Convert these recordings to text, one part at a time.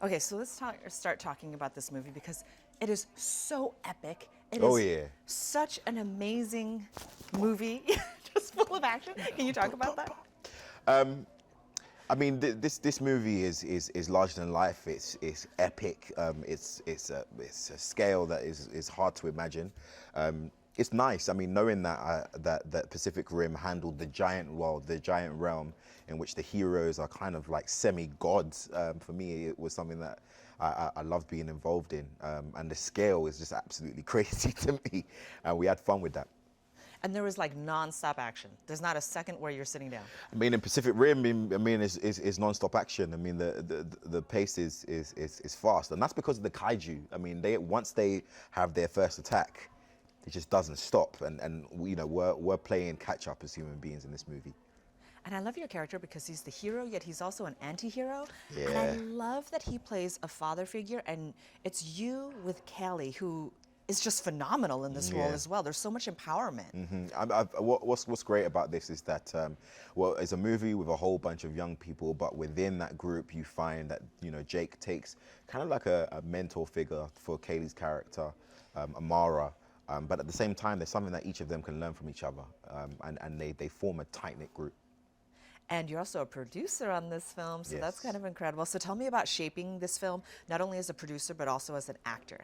Okay, so start talking about this movie because it is so epic. It Oh is yeah. such an amazing movie, just full of action. Can you talk about that? I mean, this movie is larger than life. It's epic. It's a scale that is hard to imagine. It's nice. I mean, knowing that that Pacific Rim handled the giant world, the giant realm, in which the heroes are kind of like semi-gods. For me, it was something that I love being involved in, and the scale is just absolutely crazy to me. And we had fun with that. And there was like non-stop action. There's not a second where you're sitting down. I mean, in Pacific Rim, I mean, is non-stop action. I mean, the pace is fast, and that's because of the kaiju. I mean, once they have their first attack, it just doesn't stop. And you know, we're playing catch up as human beings in this movie. And I love your character because he's the hero, yet he's also an anti-hero. Yeah. And I love that he plays a father figure, and it's you with Kelly, who is just phenomenal in this role as well. There's so much empowerment. What's great about this is that, well, it's a movie with a whole bunch of young people, but within that group, you find that, you know, Jake takes kind of like a mentor figure for Kaylee's character, Amara. But at the same time, there's something that each of them can learn from each other, and they form a tight-knit group. And you're also a producer on this film, so that's Yes. kind of incredible. So tell me about shaping this film, not only as a producer, but also as an actor.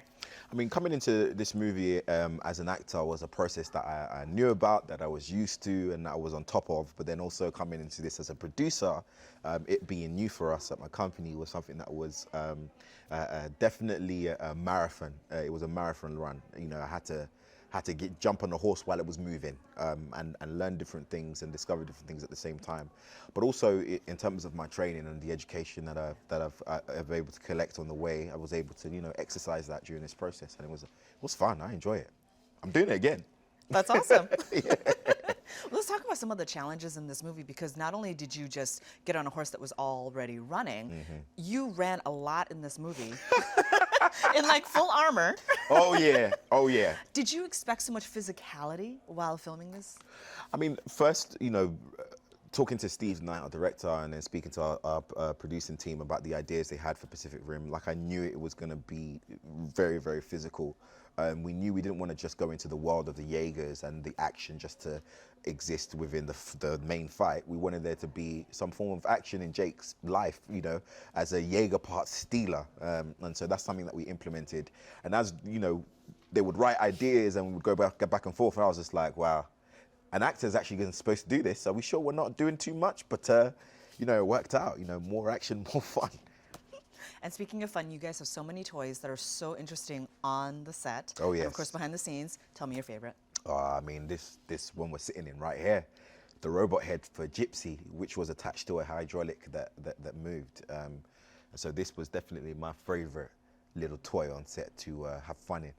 I mean, coming into this movie as an actor was a process that I knew about, that I was used to, and that I was on top of. But then also coming into this as a producer, it being new for us at my company was something that was definitely a marathon. It was a marathon run. You know, I had to jump on the horse while it was moving, and learn different things and discover different things at the same time. But also in terms of my training and the education that I've able to collect on the way, I was able to, you know, exercise that during this process, and it was fun. I enjoy it. I'm doing it again. That's awesome. Let's talk about some of the challenges in this movie, because not only did you just get on a horse that was already running, you ran a lot in this movie in like full armor. Oh yeah, oh yeah. Did you expect so much physicality while filming this? I mean, first, you know, talking to Steve Knight, our director, and then speaking to our producing team about the ideas they had for Pacific Rim, like I knew it was going to be very, very physical. We knew we didn't want to just go into the world of the Jaegers and the action just to exist within the main fight. We wanted there to be some form of action in Jake's life, you know, as a Jaeger parts stealer. And so that's something that we implemented. And as, you know, they would write ideas and we would go back and forth, and I was just like, wow, an actor's actually supposed to do this. Are we sure we're not doing too much? But, you know, it worked out. You know, more action, more fun. And speaking of fun, you guys have so many toys that are so interesting on the set. Oh, yes. And of course, behind the scenes. Tell me your favorite. I mean, this one we're sitting in right here, the robot head for Gypsy, which was attached to a hydraulic that moved. So this was definitely my favorite little toy on set to have fun in.